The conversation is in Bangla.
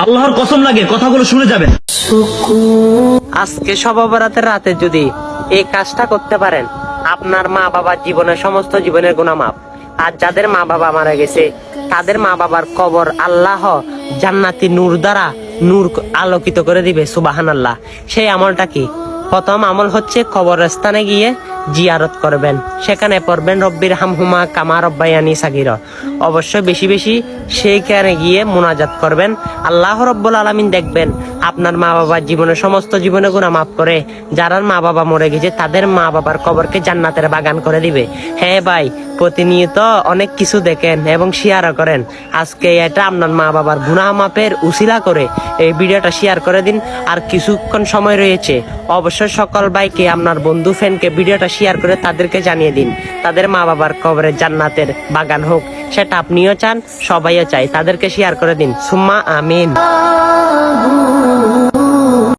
আল্লাহর কসম লাগে কথাগুলো শুনে যাবেন। আজকে শবে বরাতের রাতে যদি এই কাজটা করতে পারেন, আপনার মা বাবার জীবনের সমস্ত জীবনের গুনাহ মাফ। আর যাদের মা বাবা মারা গেছে তাদের মা বাবার কবর আল্লাহ জান্নাতি নূর দ্বারা নূর আলোকিত করে দিবে। সুবহানাল্লাহ। সেই আমলটা কি? প্রথম আমল হচ্ছে কবরস্থানে গিয়ে জিয়ারত করবেন, সেখানে পড়বেন রব্বির হামহুমা কামা রব্বায়ানি সাগীরা। অবশ্যই বেশি বেশি সেইখানে গিয়ে মুনাজাত করবেন। আল্লাহ রব্বুল আলামিন দেখবেন আপনার মা বাবার জীবনের সমস্ত জীবনের গুনাহ মাফ করে, যারা মা বাবা মরে গেছে তাদের মা বাবার কবরকে জান্নাতের বাগান করে দিবে। হ্যাঁ ভাই, প্রতিনিয়ত অনেক কিছু দেখেন এবং শেয়ার করেন। আজকে এটা আপনার মা বাবার গুনাহ মাফের উসিলা করে এই ভিডিওটা শেয়ার করে দিন। আর কিছুক্ষণ সময় রয়েছে, অবশ্যই সকল ভাইকে আপনার বন্ধু ফ্রেন্ডকে ভিডিওটা শেয়ার করে তাদেরকে জানিয়ে দিন তাদের মা বাবার কবরে জান্নাতের বাগান হোক। সেটা আপনিও চান, সবাইও চাই, তাদেরকে শেয়ার করে দিন। সুম্মা আমিন।